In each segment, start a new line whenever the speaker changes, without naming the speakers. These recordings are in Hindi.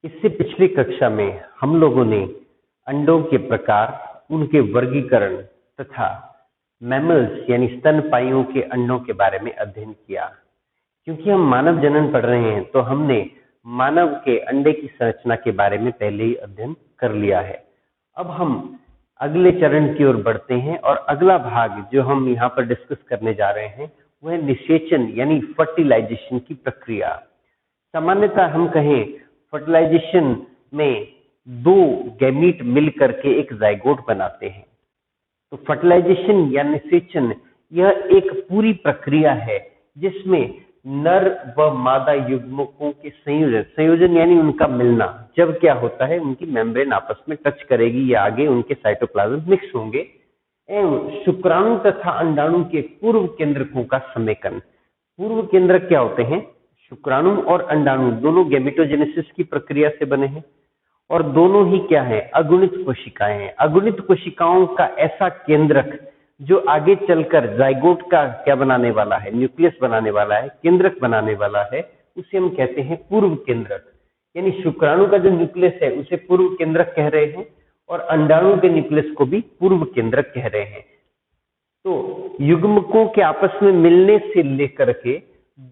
इससे पिछली कक्षा में हम लोगों ने अंडों के प्रकार, उनके वर्गीकरण तथा मैमल्स यानी स्तनपायियों के अंडों के बारे में अध्ययन किया। क्योंकि हम मानव जनन पढ़ रहे हैं तो हमने मानव के अंडे की संरचना के बारे में पहले ही अध्ययन कर लिया है। अब हम अगले चरण की ओर बढ़ते हैं और अगला भाग जो हम यहाँ पर डिस्कस करने जा रहे हैं वह निषेचन यानी फर्टिलाइजेशन की प्रक्रिया। सामान्यतः हम कहें फर्टिलाइजेशन में दो गैमीट मिल करके एक जाइगोट बनाते हैं। तो फर्टिलाइजेशन या निषेचन यह एक पूरी प्रक्रिया है जिसमें नर व मादा युग्मकों के संयोजन यानी उनका मिलना, जब क्या होता है उनकी मेम्ब्रेन आपस में टच करेगी या आगे उनके साइटोप्लाज्म मिक्स होंगे एवं शुक्राणु तथा अंडाणु के पूर्व केंद्रकों का समेकन। पूर्व केंद्रक क्या होते हैं? शुक्राणु और अंडाणु दोनों गैमेटोजेनेसिस की प्रक्रिया से बने हैं और दोनों ही क्या है? अगुणित कोशिकाएं हैं। अगुणित कोशिकाओं का ऐसा केंद्रक जो आगे चलकर जाइगोट का क्या बनाने वाला है? न्यूक्लियस बनाने वाला है, केंद्रक बनाने वाला है, उसे हम कहते हैं पूर्व केंद्रक। यानी शुक्राणु का जो न्यूक्लियस है उसे पूर्व केंद्रक कह रहे हैं और अंडाणु के न्यूक्लियस को भी पूर्व केंद्रक कह रहे हैं। तो युग्मकों के आपस में मिलने से लेकर के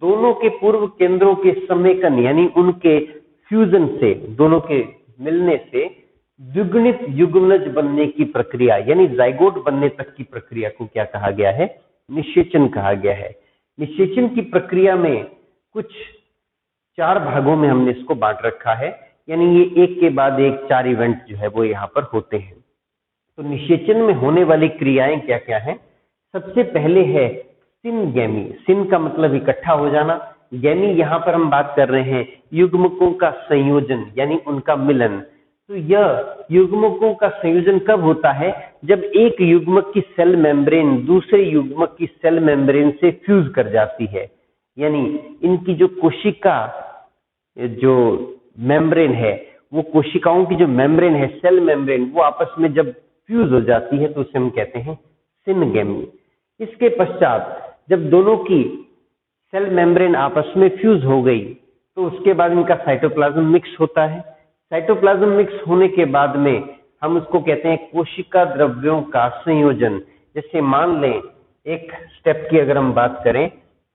दोनों के पूर्व केंद्रों के समेकन यानी उनके फ्यूजन से, दोनों के मिलने से द्विगुणित युग्मनज बनने की प्रक्रिया यानी जाइगोट बनने तक की प्रक्रिया को क्या कहा गया है? निषेचन कहा गया है। निषेचन की प्रक्रिया में कुछ 4 भागों में हमने इसको बांट रखा है, यानी ये एक के बाद एक 4 इवेंट जो है वो यहाँ पर होते हैं। तो निषेचन में होने वाली क्रियाएं क्या क्या है? सबसे पहले है सिनगैमी। सिन का मतलब इकट्ठा हो जाना, गैमी यहाँ पर हम बात कर रहे हैं युग्मकों का संयोजन यानी उनका मिलन। तो यह युग्मकों का संयोजन कब होता है? जब एक युग्मक की सेल मेम्ब्रेन दूसरे युग्मक की सेल मेम्ब्रेन से फ्यूज कर जाती है, यानी इनकी जो कोशिका जो मेम्ब्रेन है, वो कोशिकाओं की जो मेम्ब्रेन है, सेल मेम्ब्रेन, वो आपस में जब फ्यूज हो जाती है तो उसे हम कहते हैं सिनगैमी। इसके पश्चात जब दोनों की सेल मेम्ब्रेन आपस में फ्यूज हो गई तो उसके बाद इनका साइटोप्लाज्म मिक्स होता है। साइटोप्लाज्म मिक्स होने के बाद में हम उसको कहते हैं कोशिका द्रव्यों का संयोजन। जैसे मान लें एक स्टेप की अगर हम बात करें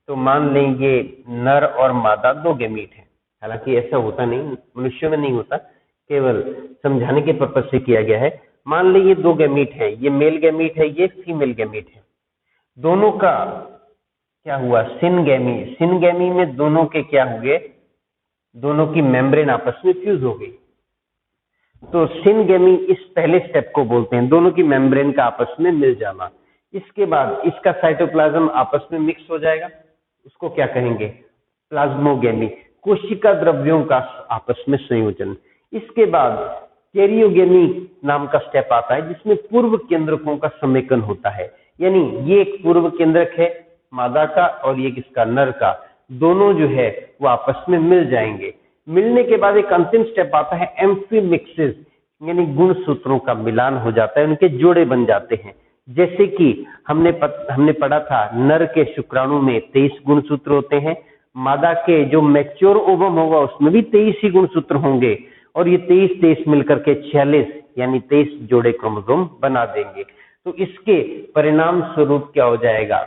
तो मान लें ये नर और मादा 2 गैमीट है। हालांकि ऐसा होता नहीं, मनुष्यों में नहीं होता, केवल समझाने के पर्पज से किया गया है। मान लें ये 2 गैमीट है, ये मेल गैमीट है, ये फीमेल गैमीट है। दोनों का क्या हुआ? सिनगैमी। सिनगैमी में दोनों के क्या हुए? दोनों की मेम्ब्रेन आपस में फ्यूज हो गई। तो सिनगैमी इस पहले स्टेप को बोलते हैं, दोनों की मेम्ब्रेन का आपस में मिल जाना। इसके बाद इसका साइटोप्लाज्म आपस में मिक्स हो जाएगा, उसको क्या कहेंगे? प्लाज्मोगैमी, कोशिका द्रव्यों का आपस में संयोजन। इसके बाद कैरियोगेमी नाम का स्टेप आता है जिसमें पूर्व केंद्रकों का समेकन होता है। यानी ये एक पूर्व केंद्रक है मादा का और ये किसका? नर का। दोनों जो है वो आपस में मिल जाएंगे। मिलने के बाद एक अंतिम स्टेप आता है एम्फीमिक्सिस, यानी गुणसूत्रों का मिलान हो जाता है, उनके जोड़े बन जाते हैं। जैसे कि हमने पढ़ा था नर के शुक्राणु में 23 गुणसूत्र होते हैं, मादा के जो मैच्योर ओवम होगा उसमें भी 23 ही गुणसूत्र होंगे और ये 23 मिलकर के 46 यानी 23 जोड़े क्रोमोसोम बना देंगे। तो इसके परिणाम स्वरूप क्या हो जाएगा?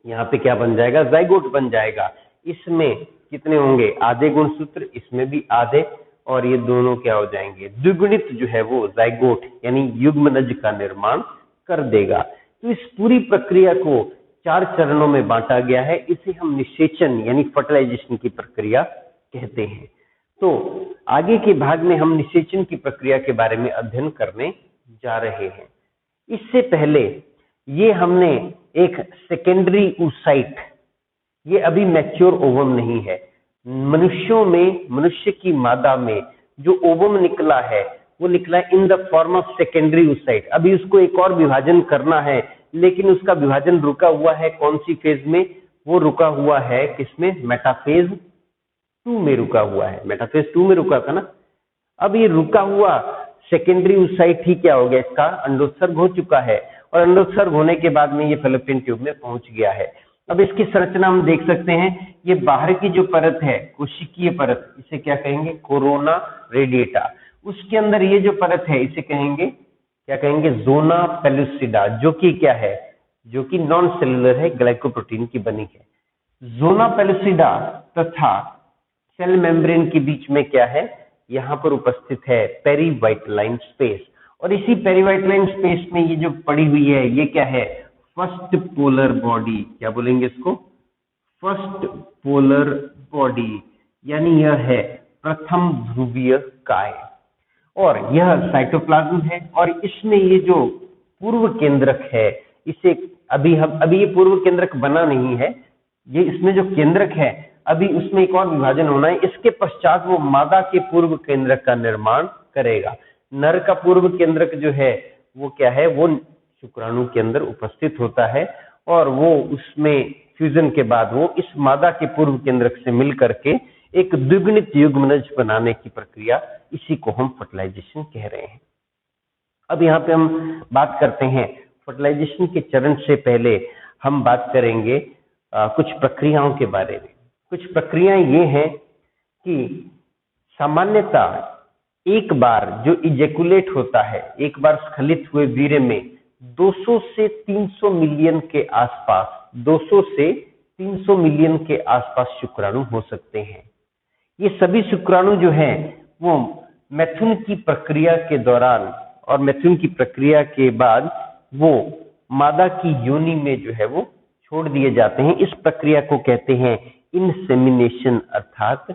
यहाँ पे क्या बन जाएगा? जाइगोट बन जाएगा। इसमें कितने होंगे? आधे गुणसूत्र, इसमें भी आधे, और ये दोनों क्या हो जाएंगे? द्विगुणित जो है वो जाइगोट यानी युग्मनज का निर्माण कर देगा। तो इस पूरी प्रक्रिया को 4 चरणों में बांटा गया है। इसे हम निषेचन यानी फर्टिलाइजेशन की प्रक्रिया कहते हैं। तो आगे के भाग में हम निषेचन की प्रक्रिया के बारे में अध्ययन करने जा रहे हैं। इससे पहले ये हमने एक सेकेंडरी oocyte, ये अभी मैच्योर ओवम नहीं है। मनुष्यों में, मनुष्य की मादा में जो ओवम निकला है वो निकला in the form of secondary oocyte। अभी उसको एक और विभाजन करना है, लेकिन उसका विभाजन रुका हुआ है कौन सी फेज में? वो रुका हुआ है किसमें? मेटाफेज 2 में रुका हुआ है। मेटाफेज 2 में रुका था ना। अब ये रुका हुआ सेकेंडरी oocyte ही क्या हो गया? इसका अंडोत्सर्ग हो चुका है और अंडोत्सर्ग होने के बाद में ये फैलोपियन ट्यूब में पहुंच गया है। अब इसकी संरचना हम देख सकते हैं, ये बाहर की जो परत है कोशिकीय परत, इसे क्या कहेंगे, कोरोना रेडिएटा। उसके अंदर ये जो परत है इसे कहेंगे, क्या कहेंगे, जोना पेलुसिडा, जो कि क्या है, जो कि नॉन सेलुलर है, ग्लाइकोप्रोटीन की बनी है। जोना पेलुसिडा तथा सेल मेम्ब्रेन के बीच में क्या है, यहां पर उपस्थित है पेरीवाइटलाइन स्पेस। और इसी पेरीवाइटलाइन स्पेस में ये जो पड़ी हुई है, ये क्या है, फर्स्ट पोलर बॉडी। क्या बोलेंगे इसको, फर्स्ट पोलर बॉडी, यानी यह है प्रथम ध्रुवीय काय। और यह साइटोप्लाज्म है, और इसमें ये जो पूर्व केंद्रक है, इसे अभी ये पूर्व केंद्रक बना नहीं है, ये इसमें जो केंद्रक है अभी उसमें एक और विभाजन होना है। इसके पश्चात वो मादा के पूर्व केंद्रक का निर्माण करेगा। नर का पूर्व केंद्रक जो है वो क्या है, वो शुक्राणु के अंदर उपस्थित होता है, और वो उसमें फ्यूजन के बाद वो इस मादा के पूर्व केंद्रक से मिल करके एक द्विगुणित युग्मनज बनाने की प्रक्रिया, इसी को हम फर्टिलाइजेशन कह रहे हैं। अब यहाँ पे हम बात करते हैं फर्टिलाइजेशन के चरण से पहले हम बात करेंगे कुछ प्रक्रियाओं के बारे में। कुछ प्रक्रियाएं ये हैं कि सामान्यता एक बार जो इजेकुलेट होता है, एक बार स्खलित हुए वीर्य में 200 से 300 मिलियन के आसपास, 200 से 300 मिलियन के आसपास शुक्राणु हो सकते हैं। ये सभी शुक्राणु जो हैं वो मैथुन की प्रक्रिया के दौरान और मैथुन की प्रक्रिया के बाद वो मादा की योनि में जो है वो छोड़ दिए जाते हैं। इस प्रक्रिया को कहते हैं इनसेमिनेशन अर्थात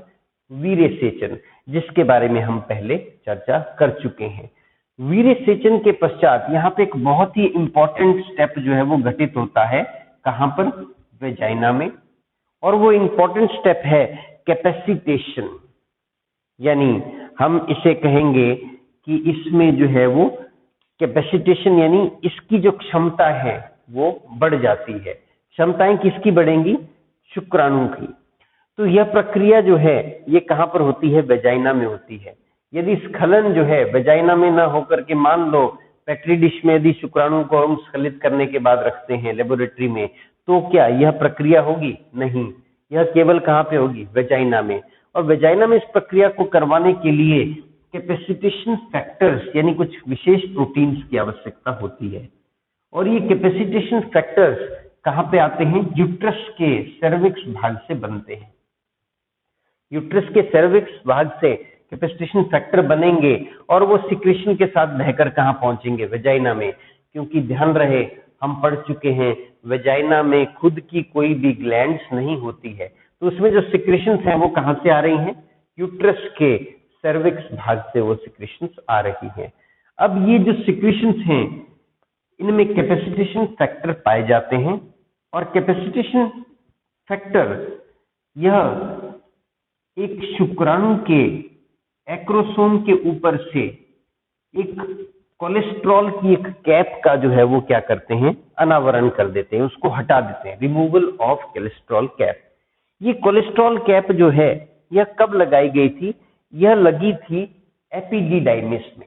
वीर्य सेचन, जिसके बारे में हम पहले चर्चा कर चुके हैं। वीर्य सेचन के पश्चात यहाँ पे एक बहुत ही इंपॉर्टेंट स्टेप जो है वो घटित होता है, कहां पर, वेजाइना में। और वो इंपॉर्टेंट स्टेप है कैपेसिटेशन, यानी हम इसे कहेंगे कि इसमें जो है वो कैपेसिटेशन, यानी इसकी जो क्षमता है वो बढ़ जाती है। क्षमताएं किसकी बढ़ेंगी, शुक्राणु की। तो यह प्रक्रिया जो है ये कहां पर होती है, वेजाइना में होती है। यदि स्खलन जो है वेजाइना में ना होकर के, मान लो पेट्री डिश में यदि शुक्राणु को हम स्खलित करने के बाद रखते हैं लेबोरेटरी में, तो क्या यह प्रक्रिया होगी, नहीं, यह केवल कहां पे होगी, वेजाइना में। और वेजाइना में इस प्रक्रिया को करवाने के लिए कैपेसिटेशन फैक्टर्स, यानी कुछ विशेष प्रोटीन्स की आवश्यकता होती है। और ये कैपेसिटेशन फैक्टर्स कहां पे आते हैं, यूट्रस के सर्विक्स भाग से बनते हैं। यूट्रस के सर्विक्स भाग से कैपेसिटेशन फैक्टर बनेंगे और वो सिक्रेशन के साथ बहकर कहां पहुंचेंगे, वेजाइना में। क्योंकि ध्यान रहे, हम पढ़ चुके हैं वेजाइना में खुद की कोई भी ग्लैंड्स नहीं होती है, तो उसमें जो सिक्रेशंस हैं वो कहां से आ रही हैं, यूट्रस के सर्विक्स भाग से वो सिक्रेशंस आ रही हैं। अब ये जो सिक्रेशंस हैं इनमें कैपेसिटेशन फैक्टर पाए जाते हैं, और कैपेसिटेशन फैक्टर यह एक शुक्राणु के एक्रोसोम के ऊपर से एक कोलेस्ट्रॉल की एक कैप का जो है वो क्या करते हैं, अनावरण कर देते हैं, उसको हटा देते हैं, रिमूवल ऑफ कोलेस्ट्रॉल कैप। ये कोलेस्ट्रॉल कैप जो है यह कब लगाई गई थी, यह लगी थी एपिडिडाइमिस में।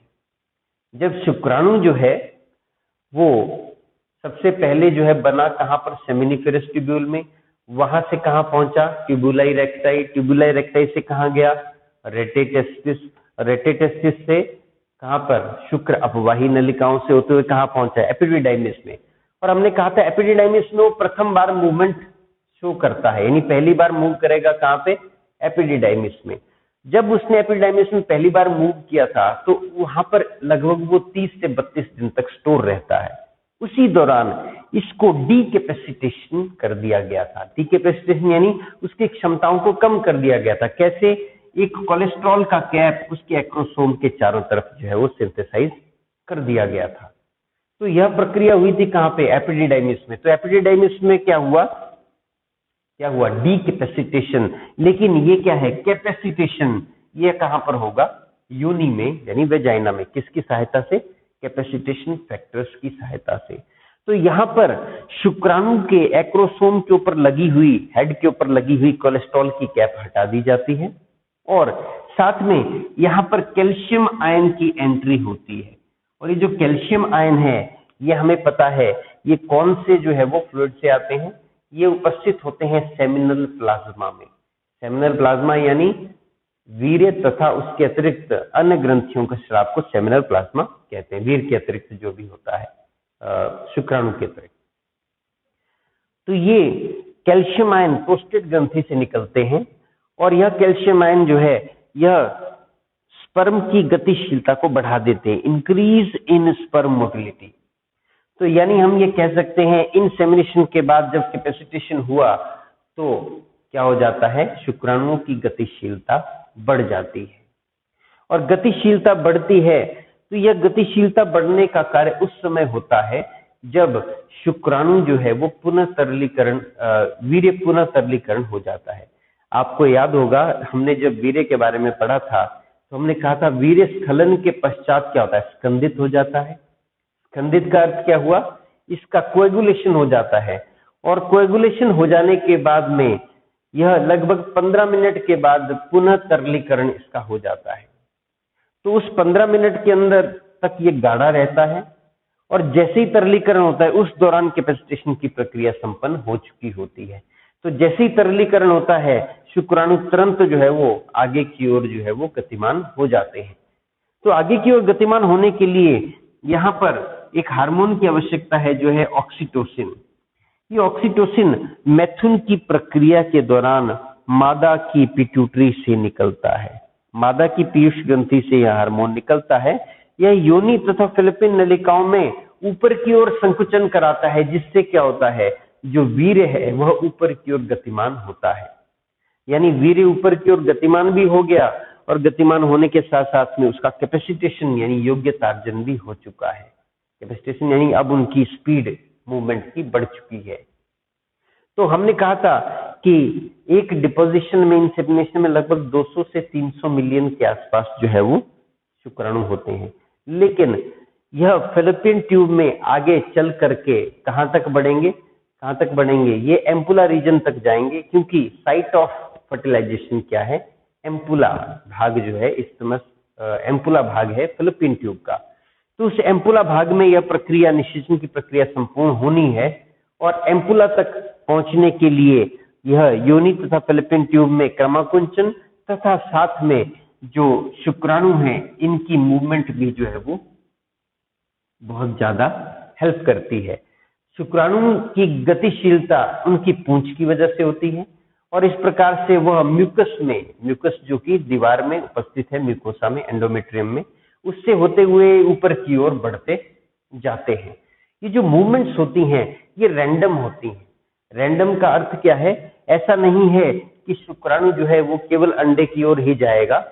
जब शुक्राणु जो है वो सबसे पहले जो है बना कहां पर, सेमिनिफेरस ट्यूब्यूल में, वहां से कहां पहुंचा, ट्यूबुलाई रेक्टाई, ट्यूबुलाई रेक्टाई से कहां गया, रेटेटेस्टिस, रेटेटेस्टिस से कहां पर, शुक्र अपवाही नलिकाओं से होते हुए कहां पहुंचा, एपिडिडाइमिस में। और हमने कहा था एपिडिडाइमिस में वो प्रथम बार मूवमेंट शो करता है, यानी पहली बार मूव करेगा कहां पे, एपिडिडाइमिस में। जब उसने एपिडिडाइमिस में पहली बार मूव किया था तो वहां पर लगभग वो 30 से 32 दिन तक स्टोर रहता है। उसी दौरान इसको डीकैपेसिटेशन कर दिया गया था। डीकैपेसिटेशन यानी उसकी क्षमताओं को कम कर दिया गया था। कैसे, एक कोलेस्ट्रॉल का कैप उसके एक्रोसोम के चारों तरफ जो है वो सिंथेसाइज कर दिया गया था। तो यह प्रक्रिया हुई थी कहां पे, एपिडिडाइमिस में। तो एपिडिडाइमिस में क्या हुआ, डीकैपेसिटेशन। लेकिन ये क्या है, कैपेसिटेशन, ये कहां पर होगा, योनि में, यानी वेजाइना में। किसकी सहायता से, कैपेसिटेशन फैक्टर्स की सहायता से। तो यहां पर शुक्राणु के एक्रोसोम के ऊपर लगी हुई, हेड के ऊपर लगी हुई कोलेस्ट्रॉल की कैप हटा दी जाती है, और साथ में यहां पर कैल्शियम आयन की एंट्री होती है। और ये जो कैल्शियम आयन है ये हमें पता है ये कौन से जो है वो फ्लूइड से आते हैं, ये उपस्थित होते हैं सेमिनल प्लाज्मा में। सेमिनल प्लाज्मा यानी वीर्य तथा उसके अतिरिक्त अन्य ग्रंथियों के स्राव को सेमिनल प्लाज्मा कहते हैं, वीर्य के अतिरिक्त जो भी होता है शुक्राणु के अतिरिक्त। तो ये कैल्शियम आयन प्रोस्टेट ग्रंथि से निकलते हैं और यह कैल्शियम आयन जो है यह स्पर्म की गतिशीलता को बढ़ा देते हैं, इंक्रीज इन स्पर्म मोटिलिटी। तो यानी हम ये कह सकते हैं इनसेमिनेशन के बाद जब कैपेसिटेशन हुआ तो क्या हो जाता है, शुक्राणुओं की गतिशीलता बढ़ जाती है। और गतिशीलता बढ़ती है तो यह गतिशीलता बढ़ने का कार्य उस समय होता है जब शुक्राणु जो है वो पुनः तरलीकरण, वीर्य पुनः तरलीकरण हो जाता है। आपको याद होगा हमने जब वीर्य के बारे में पढ़ा था तो हमने कहा था वीर्य स्खलन के पश्चात क्या होता है, स्कंदित हो जाता है। स्कंदित का अर्थ क्या हुआ, इसका कोएगुलेशन हो जाता है और कोएगुलेशन हो जाने के बाद में यह लगभग 15 मिनट के बाद पुनः तरलीकरण इसका हो जाता है। तो उस 15 मिनट के अंदर तक ये गाढ़ा रहता है और जैसे ही तरलीकरण होता है उस दौरान कैपेसिटेशन की प्रक्रिया संपन्न हो चुकी होती है। तो जैसे ही तरलीकरण होता है शुक्राणु तुरंत जो है वो आगे की ओर जो है वो गतिमान हो जाते हैं। तो आगे की ओर गतिमान होने के लिए यहाँ पर एक हार्मोन की आवश्यकता है जो है ऑक्सीटोसिन। ये ऑक्सीटोसिन मैथुन की प्रक्रिया के दौरान मादा की पिट्यूटरी से निकलता है। मादा की पीयूष ग्रंथि से यह हार्मोन निकलता है। यह योनि तथा फिलिपिन नलिकाओं में ऊपर की ओर संकुचन कराता है, जिससे क्या होता है, जो वीर्य है वह ऊपर की ओर गतिमान होता है। यानी वीर्य ऊपर की ओर गतिमान भी हो गया और गतिमान होने के साथ साथ में उसका कैपेसिटेशन यानी योग्यतार्जन भी हो चुका है। कैपेसिटेशन यानी अब उनकी स्पीड मूवमेंट की बढ़ चुकी है। तो हमने कहा था कि एक डिपोजिशन में, इंसेमिनेशन में लगभग 200 से 300 मिलियन के आसपास जो है वो शुक्राणु होते हैं। लेकिन यह फैलोपियन ट्यूब में आगे चल करके कहां तक बढ़ेंगे, ये एम्पुला रीजन तक जाएंगे, क्योंकि साइट ऑफ फर्टिलाइजेशन क्या है, एम्पुला भाग जो है, इस्टमस एम्पुला भाग है फैलोपियन ट्यूब का। तो उस एम्पुला भाग में यह प्रक्रिया, निषेचन की प्रक्रिया संपूर्ण होनी है और एम्पुला तक पहुंचने के लिए यह योनि तथा फैलोपियन ट्यूब में क्रमाकुंचन तथा साथ में जो शुक्राणु हैं इनकी मूवमेंट भी जो है वो बहुत ज्यादा हेल्प करती है। शुक्राणु की गतिशीलता उनकी पूंछ की वजह से होती है और इस प्रकार से वह म्यूकस जो कि दीवार में उपस्थित है, म्यूकोसा में, एंडोमेट्रियम में, उससे होते हुए ऊपर की ओर बढ़ते जाते हैं। ये जो मूवमेंट्स होती हैं ये रैंडम होती हैं। रैंडम का अर्थ क्या है, ऐसा नहीं है कि शुक्राणु जो है वो केवल अंडे की ओर ही जाएगा,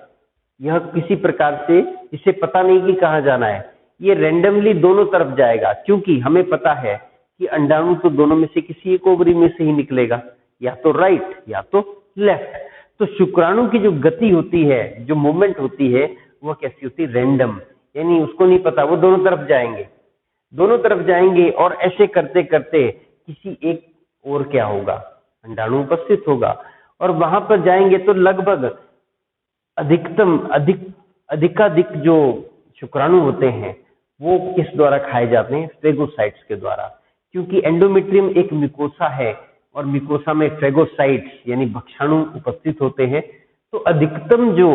यह किसी प्रकार से इसे पता नहीं कि कहाँ जाना है, ये रैंडमली दोनों तरफ जाएगा, क्योंकि हमें पता है कि अंडाणु तो दोनों में से किसी एक ओवरी में से ही निकलेगा, या तो राइट या तो लेफ्ट। तो शुक्राणु की जो गति होती है, जो मूवमेंट होती है, वह कैसी होती है, रैंडम, यानी उसको नहीं पता, वो दोनों तरफ जाएंगे और ऐसे करते करते किसी एक और क्या होगा, अंडाणु उपस्थित होगा और वहां पर जाएंगे तो लगभग अधिकाधिक जो शुक्राणु होते हैं वो किस द्वारा खाए जाते हैं, फेगोसाइट्स के द्वारा, क्योंकि एंडोमेट्रियम एक म्यूकोसा है और म्यूकोसा में फेगोसाइट्स यानी भक्षाणु उपस्थित होते हैं। तो अधिकतम जो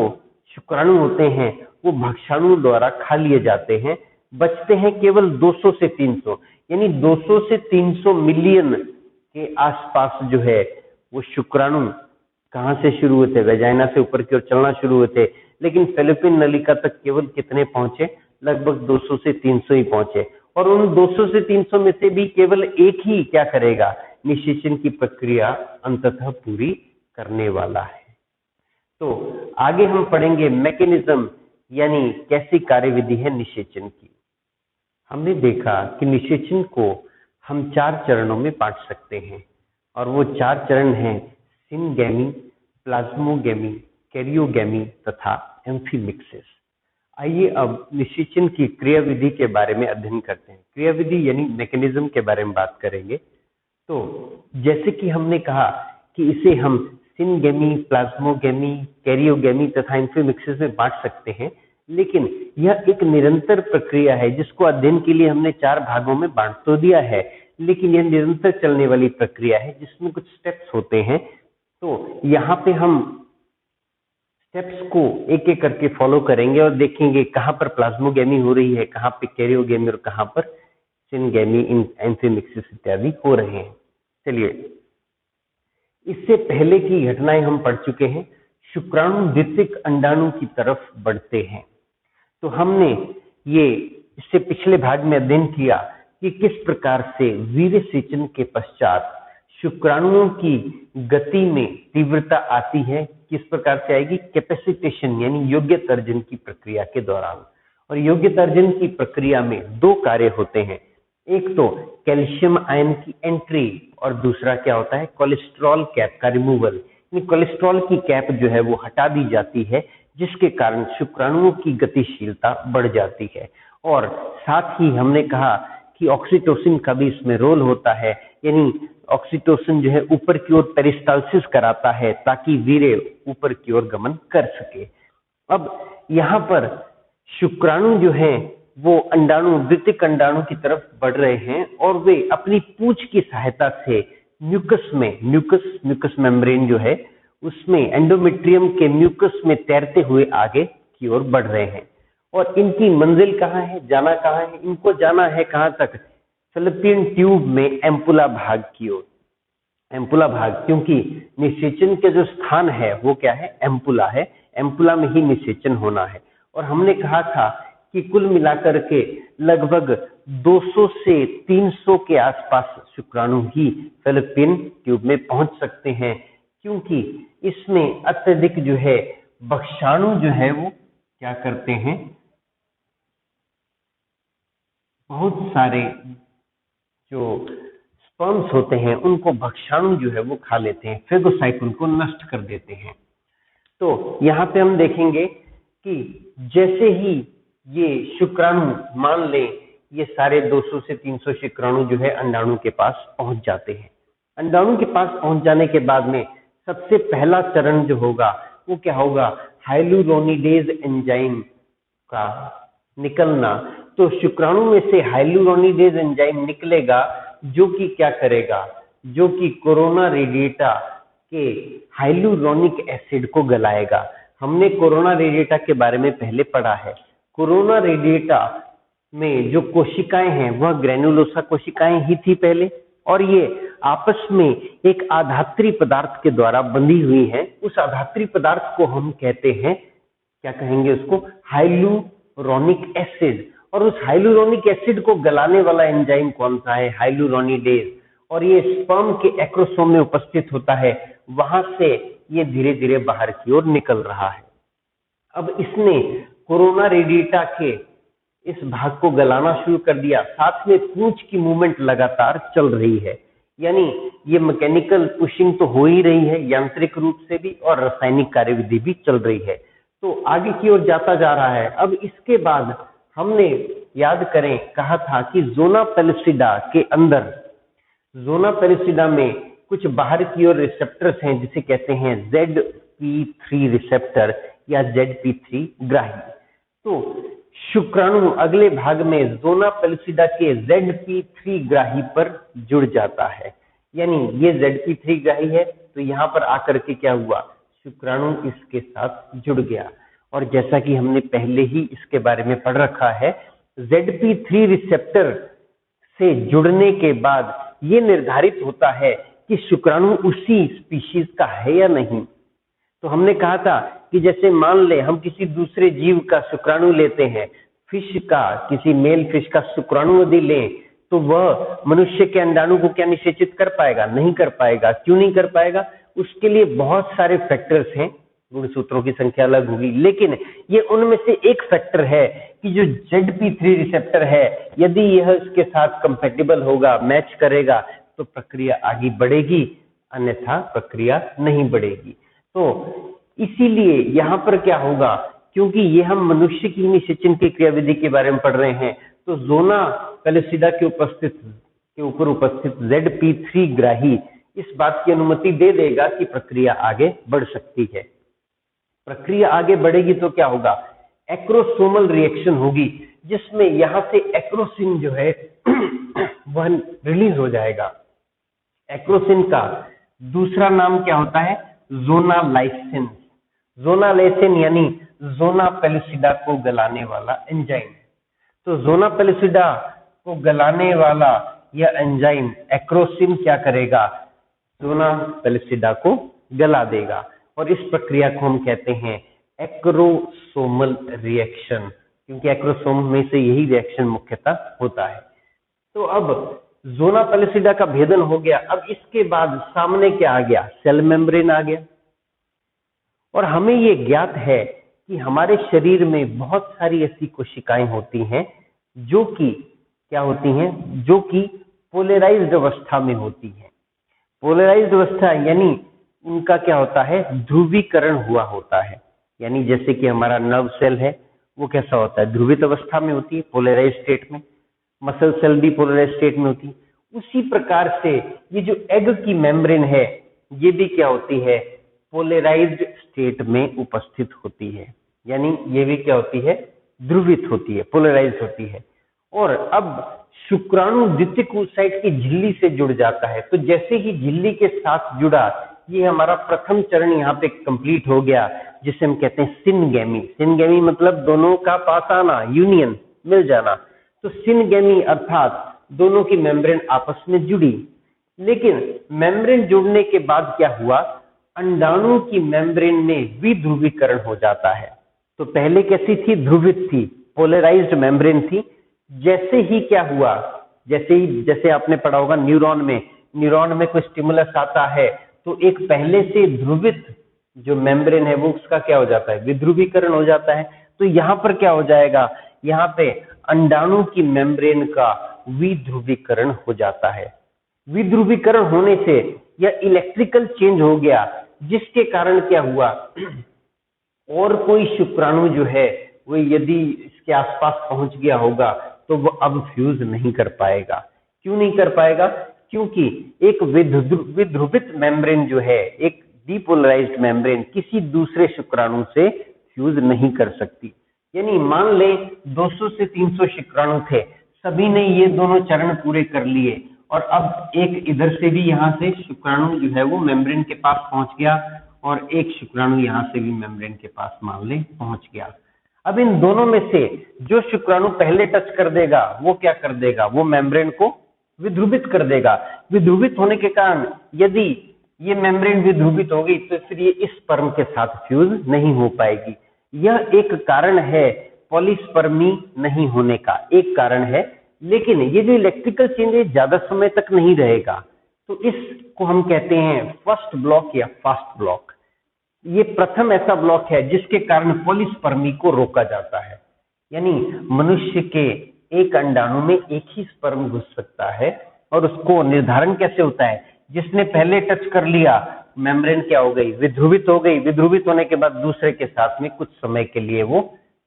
शुक्राणु होते हैं वो भक्षाणु द्वारा खा लिए जाते हैं, बचते हैं केवल 200 से 300, यानी 200 से 300 मिलियन के आसपास जो है वो शुक्राणु कहां से शुरू हुए थे, वेजाइना से ऊपर की ओर चलना शुरू हुए थे, लेकिन फैलोपियन नलिका तक केवल कितने पहुंचे, लगभग 200 से 300 ही पहुंचे। और उन 200 से 300 में से भी केवल एक ही क्या करेगा, निषेचन की प्रक्रिया अंततः पूरी करने वाला है। तो आगे हम पढ़ेंगे मैकेनिज्म, यानी कैसी कार्यविधि है निषेचन की। हमने देखा कि निषेचन को हम 4 चरणों में बांट सकते हैं और वो 4 चरण हैं सिनगैमी, प्लाज्मोगैमी, कैरियोगैमी तथा एम्फीमिक्सिस। आइए अब निषेचन की क्रियाविधि के बारे में अध्ययन करते हैं। क्रियाविधि यानी मैकेनिज्म के बारे में बात करेंगे। तो जैसे कि हमने कहा कि इसे हम सिनगैमी, प्लाज्मोगैमी, कैरियोगैमी तथा एम्फीमिक्सिस में बांट सकते हैं, लेकिन यह एक निरंतर प्रक्रिया है जिसको अध्ययन के लिए हमने 4 भागों में बांट तो दिया है, लेकिन यह निरंतर चलने वाली प्रक्रिया है जिसमें कुछ स्टेप्स होते हैं। तो यहाँ पे हम स्टेप्स को एक एक करके फॉलो करेंगे और देखेंगे कहाँ पर प्लाज्मोगेमी हो रही है, कहाँ पे कैरियोगेमी और कहाँ पर सिनगेमी, एंफीमिक्सिस इत्यादि हो रहे हैं। चलिए, इससे पहले की घटनाएं हम पढ़ चुके हैं। शुक्राणु द्वितीयक अंडाणु की तरफ बढ़ते हैं। तो हमने ये इससे पिछले भाग में अध्ययन किया कि किस प्रकार से वीर्यसेचन के पश्चात शुक्राणुओं की गति में तीव्रता आती है, किस प्रकार से आएगी, कैपेसिटेशन यानी योग्यता अर्जन की प्रक्रिया के दौरान। और योग्यता अर्जन की प्रक्रिया में दो कार्य होते हैं, एक तो कैल्शियम आयन की एंट्री और दूसरा क्या होता है, कोलेस्ट्रॉल कैप का रिमूवल। कोलेस्ट्रॉल की कैप जो है वो हटा दी जाती है, जिसके कारण शुक्राणुओं की गतिशीलता बढ़ जाती है। और साथ ही हमने कहा कि ऑक्सीटोसिन का भी इसमें रोल होता है, यानी ऑक्सीटोसिन जो है ऊपर की ओर पेरिस्टाल्सिस कराता है ताकि वीर्य ऊपर की ओर गमन कर सके। अब यहाँ पर शुक्राणु जो है वो अंडाणु, द्वितीयक अंडाणु की तरफ बढ़ रहे हैं और वे अपनी पूंछ की सहायता से म्यूकस मेम्ब्रेन जो है उसमें, एंडोमेट्रियम के म्यूकस में तैरते हुए आगे की ओर बढ़ रहे हैं। और इनकी मंजिल कहाँ है, जाना कहाँ है, इनको जाना है कहाँ तक, फैलोपियन ट्यूब में एम्पुला भाग की ओर। एम्पुला भाग, क्योंकि निषेचन के जो स्थान है वो क्या है, एम्पुला है, एम्पुला में ही निषेचन होना है। और हमने कहा था कि कुल मिलाकर के लगभग 200 से 300 के आसपास शुक्राणु ही फैलोपियन ट्यूब में पहुंच सकते हैं, क्योंकि इसमें अत्यधिक जो है भक्षाणु जो है वो क्या करते हैं, बहुत सारे जो स्पर्म्स होते हैं उनको भक्षाणु जो है वो खा लेते हैं, फेगोसाइट उनको नष्ट कर देते हैं। तो यहाँ पे हम देखेंगे कि जैसे ही ये शुक्राणु, मान लें ये सारे 200 से 300 शुक्राणु जो है अंडाणु के पास पहुंच जाते हैं। अंडाणु के पास पहुंच जाने के बाद में सबसे पहला चरण जो होगा वो क्या होगा, हाइलुरोनिडेज एंजाइम का निकलना। तो शुक्राणु में से हाइलुरोनिडेज एंजाइम निकलेगा जो कि क्या करेगा, जो कि कोरोना रेडिएटा के हाइलुरोनिक एसिड को गलाएगा। हमने कोरोना रेडिएटा के बारे में पहले पढ़ा है। कोरोना रेडिएटा में जो कोशिकाएं हैं वह ग्रेनुलोसा कोशिकाएं ही थी पहले, और ये आपस में एक आधात्री पदार्थ के द्वारा बंधी हुई हैं। उस आधात्री पदार्थ को हम कहते हैं, क्या कहेंगे उसको, हाइलुरोनिक एसिड। और उस हाइलुरोनिक एसिड को गलाने वाला एंजाइम कौन सा है, हाइलुरोनिडेज। और ये स्पर्म के एक्रोसोम में उपस्थित होता है, वहां से ये धीरे धीरे बाहर की ओर निकल रहा है। अब इसने कोरोना रेडिएटा के इस भाग को गलाना शुरू कर दिया, साथ में पूंछ की मूवमेंट लगातार चल रही है, यानी ये मैकेनिकल पुशिंग तो हो ही रही है यांत्रिक रूप से भी, और रासायनिक कार्यविधि भी चल रही है। तो आगे की ओर जाता जा रहा है। अब इसके बाद हमने, याद करें, कहा था कि जोना पेलिसिडा के अंदर, जोना पेलिसिडा में कुछ बाहर की ओर रिसेप्टर्स हैं जिसे कहते हैं ZP3 रिसेप्टर या ZP3 ग्राही। तो शुक्राणु अगले भाग में जोना पेलिसिडा के ZP3 ग्राही पर जुड़ जाता है, यानी ये ZP3 ग्राही है, तो यहाँ पर आकर के क्या हुआ, शुक्राणु इसके साथ जुड़ गया। और जैसा कि हमने पहले ही इसके बारे में पढ़ रखा है, ZP3 रिसेप्टर से जुड़ने के बाद ये निर्धारित होता है कि शुक्राणु उसी स्पीशीज का है या नहीं। तो हमने कहा था कि जैसे मान ले हम किसी दूसरे जीव का शुक्राणु लेते हैं, फिश का, किसी मेल फिश का शुक्राणु यदि लें, तो वह मनुष्य के अंडाणु को क्या निषेचित कर पाएगा, नहीं कर पाएगा। क्यों नहीं कर पाएगा, उसके लिए बहुत सारे फैक्टर्स हैं, गुणसूत्रों की संख्या अलग होगी, लेकिन ये उनमें से एक फैक्टर है कि जो ZP3 रिसेप्टर है, यदि यह इसके साथ कंपैटिबल होगा, मैच करेगा, तो प्रक्रिया आगे बढ़ेगी, अन्यथा प्रक्रिया नहीं बढ़ेगी। तो इसीलिए यहाँ पर क्या होगा, क्योंकि ये हम मनुष्य की निषेचन की क्रियाविधि के बारे में पढ़ रहे हैं, तो जोना पेलिसिडा के ऊपर उपस्थित ZP3 ग्राही इस बात की अनुमति दे देगा कि प्रक्रिया आगे बढ़ सकती है। प्रक्रिया आगे बढ़ेगी तो क्या होगा, एक्रोसोमल रिएक्शन होगी, जिसमें यहां से एक्रोसिन जो है वह रिलीज हो जाएगा। एक्रोसिन का दूसरा नाम क्या होता है? जोनालाइसिन। जोनालाइसिन यानी जोना पेलुसिडा को गलाने वाला एंजाइम। तो जोना पेलुसिडा को गलाने वाला यह एंजाइम एक्रोसिन क्या करेगा? जोना पेलुसिडा को गला देगा और इस प्रक्रिया को हम कहते हैं एक्रोसोमल रिएक्शन, क्योंकि एक्रोसोम में से यही रिएक्शन मुख्यतः होता है। तो अब जोना पेलुसिडा का भेदन हो गया। अब इसके बाद सामने क्या आ गया? सेल मेम्ब्रेन आ गया। और हमें ये ज्ञात है कि हमारे शरीर में बहुत सारी ऐसी कोशिकाएं होती हैं जो कि क्या होती हैं? जो कि पोलराइज्ड अवस्था में होती हैं। पोलराइज्ड अवस्था यानी उनका क्या होता है? ध्रुवीकरण हुआ होता है। यानी जैसे कि हमारा नर्व सेल है, वो कैसा होता है? ध्रुवित अवस्था में होती है, पोलराइज्ड स्टेट में। मसल सेल भी पोलराइज्ड स्टेट में होती है। उसी प्रकार से ये जो एग की मेम्ब्रेन है, ये भी क्या होती है? पोलराइज्ड स्टेट में उपस्थित होती है। यानी ये भी क्या होती है? ध्रुवित होती है, पोलराइज्ड होती है। और अब शुक्राणु द्वितीयक oocyte की झिल्ली से जुड़ जाता है। तो जैसे ही झिल्ली के साथ जुड़ा, ये हमारा प्रथम चरण यहाँ पे कंप्लीट हो गया, जिसे हम कहते हैं सिनगेमी। सिनगेमी मतलब दोनों का पास आना, यूनियन, मिल जाना। तो सिनगेमी अर्थात दोनों की मेम्ब्रेन आपस में जुड़ी। लेकिन मेम्ब्रेन जुड़ने के बाद क्या हुआ? अंडाणु की मेम्ब्रेन में विध्रुवीकरण हो जाता है। तो पहले कैसी थी? ध्रुवित थी, पोलराइज्ड मेम्ब्रेन थी। जैसे ही क्या हुआ? जैसे आपने पढ़ा होगा न्यूरॉन में कोई स्टिमुलस आता है तो एक पहले से ध्रुवित जो मेम्ब्रेन है वो उसका क्या हो जाता है? विध्रुवीकरण हो जाता है। तो यहाँ पर क्या हो जाएगा? यहाँ पे अंडाणु की मेम्ब्रेन का विध्रुवीकरण हो जाता है। विध्रुवीकरण होने से यह इलेक्ट्रिकल चेंज हो गया, जिसके कारण क्या हुआ? और कोई शुक्राणु जो है वो यदि इसके आसपास पहुंच गया होगा तो वो अब फ्यूज नहीं कर पाएगा। क्यों नहीं कर पाएगा? क्योंकि एक विध्रुवित मेम्ब्रेन जो है, एक डीपोलराइज्ड मेम्ब्रेन किसी दूसरे शुक्राणु से फ्यूज नहीं कर सकती। यानी मान लें 200 से 300 शुक्राणु थे, सभी ने ये दोनों चरण पूरे कर लिए और अब एक इधर से भी यहाँ से शुक्राणु जो है वो मेम्ब्रेन के पास पहुंच गया और एक शुक्राणु यहाँ से भी मेम्ब्रेन के पास मान लें पहुंच गया। अब इन दोनों में से जो शुक्राणु पहले टच कर देगा वो क्या कर देगा? वो मेम्ब्रेन को विध्रुवित कर देगा। विध्रुवित होने के कारण यदि ये मेम्ब्रेन विध्रुवित हो गई तो फिर ये इस स्पर्म के साथ फ्यूज नहीं हो पाएगी। यह एक कारण है पॉलीस्पर्मी नहीं होने का, एक कारण है। लेकिन ये जो इलेक्ट्रिकल चेंज है ज्यादा समय तक नहीं रहेगा। तो इसको हम कहते हैं फर्स्ट ब्लॉक या फास्ट ब्लॉक। ये प्रथम ऐसा ब्लॉक है जिसके कारण पॉलीस्पर्मी को रोका जाता है। यानी मनुष्य के एक अंडाणु में एक ही स्पर्म घुस सकता है और उसको निर्धारण कैसे होता है? जिसने पहले टच कर लिया मेम्ब्रेन क्या हो गई? विध्रुवित हो गई। विध्रुवित होने के बाद दूसरे के साथ में कुछ समय के लिए वो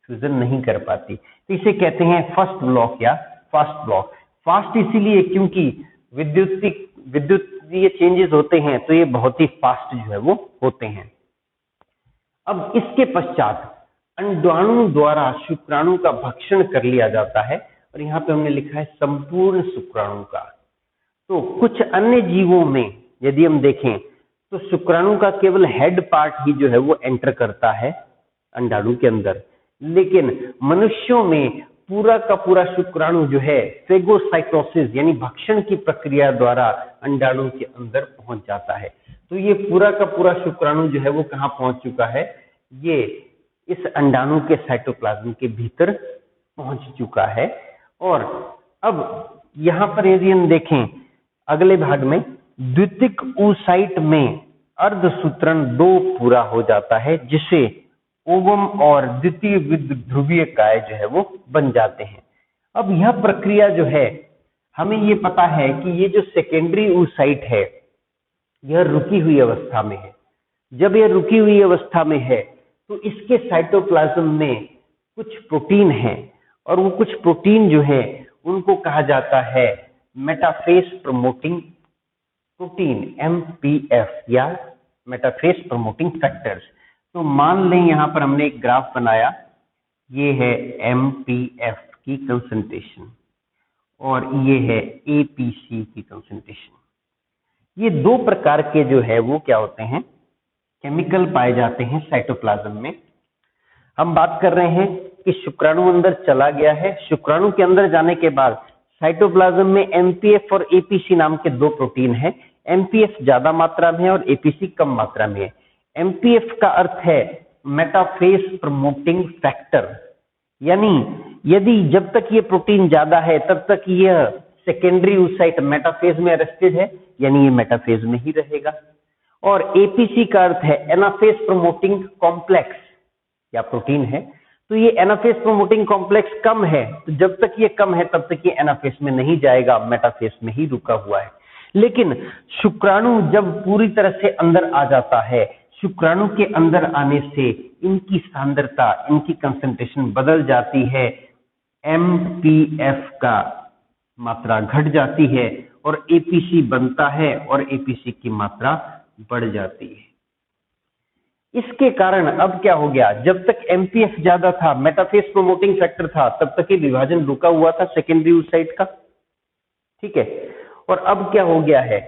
फ्यूजन नहीं कर पाती। तो इसे कहते हैं फर्स्ट ब्लॉक या फास्ट ब्लॉक। फास्ट इसीलिए क्योंकि विद्युतीय चेंजेस होते हैं तो ये बहुत ही फास्ट जो है वो होते हैं। अब इसके पश्चात अंडाणु द्वारा शुक्राणु का भक्षण कर लिया जाता है और यहाँ पे हमने लिखा है संपूर्ण शुक्राणु का। तो कुछ अन्य जीवों में यदि हम देखें तो शुक्राणु का केवल हेड पार्ट ही जो है वो एंटर करता है अंडाणु के अंदर, लेकिन मनुष्यों में पूरा का पूरा शुक्राणु जो है फेगोसाइटोसिस यानी भक्षण की प्रक्रिया द्वारा अंडाणु के अंदर पहुंच जाता है। तो ये पूरा का पूरा शुक्राणु जो है वो कहाँ पहुंच चुका है? ये इस अंडाणु के साइटोप्लाज्म के भीतर पहुंच चुका है। और अब यहाँ पर यदि हम देखें अगले भाग में, द्वितीयक oocyte में अर्धसूत्रण 2 पूरा हो जाता है, जिसे ओवम और द्वितीय विध्रुवीय काय जो है वो बन जाते हैं। अब यह प्रक्रिया जो है हमें ये पता है कि ये जो सेकेंडरी oocyte है यह रुकी हुई अवस्था में है। जब यह रुकी हुई अवस्था में है तो इसके साइटोप्लाज्म में कुछ प्रोटीन है और वो कुछ प्रोटीन जो है उनको कहा जाता है मेटाफेस प्रमोटिंग प्रोटीन, MPF या मेटाफेस प्रमोटिंग फैक्टर्स। तो मान लें यहाँ पर हमने एक ग्राफ बनाया, ये है MPF की कंसंट्रेशन और ये है एपीसी की कंसंट्रेशन। ये दो प्रकार के जो है वो क्या होते हैं, केमिकल पाए जाते हैं साइटोप्लाज्म में। हम बात कर रहे हैं कि शुक्राणु अंदर चला गया है, शुक्राणु के अंदर जाने के बाद साइटोप्लाज्म में एमपीएफ और एपीसी नाम के दो प्रोटीन हैं। एमपीएफ ज्यादा मात्रा में है और एपीसी कम मात्रा में है। एमपीएफ का अर्थ है मेटाफेज प्रमोटिंग फैक्टर, यानी यदि जब तक ये प्रोटीन ज्यादा है तब तक यह सेकेंडरी oocyte मेटाफेज में अरेस्टेड है, यानी ये मेटाफेज में ही रहेगा। और एपीसी का अर्थ है एनाफेज प्रमोटिंग कॉम्प्लेक्स, या प्रोटीन है, तो ये एनाफेज प्रमोटिंग कॉम्प्लेक्स कम है, तो जब तक ये कम है तब तक ये एनाफेज में नहीं जाएगा, मेटाफेज में ही रुका हुआ है। लेकिन शुक्राणु जब पूरी तरह से अंदर आ जाता है, शुक्राणु के अंदर आने से इनकी सांद्रता, इनकी कंसंट्रेशन बदल जाती है, एमपीएफ का मात्रा घट जाती है और एपीसी बनता है और एपीसी की मात्रा बढ़ जाती है। इसके कारण अब क्या हो गया, जब तक एमपीएफ ज्यादा था, मेटाफेज प्रोमोटिंग फैक्टर था, तब तक ये विभाजन रुका हुआ था सेकेंडरी oocyte का, ठीक है। और अब क्या हो गया है,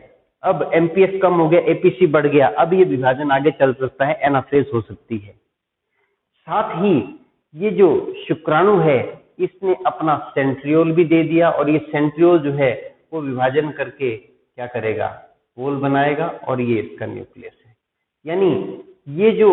अब एमपीएफ कम हो गया, एपीसी बढ़ गया, अब ये विभाजन आगे चल सकता है, एनाफेज हो सकती है। साथ ही ये जो शुक्राणु है इसने अपना सेंट्रियोल भी दे दिया, और ये सेंट्रियोल जो है वो विभाजन करके क्या करेगा, पोल बनाएगा, और ये इसका न्यूक्लियस है। यानी ये जो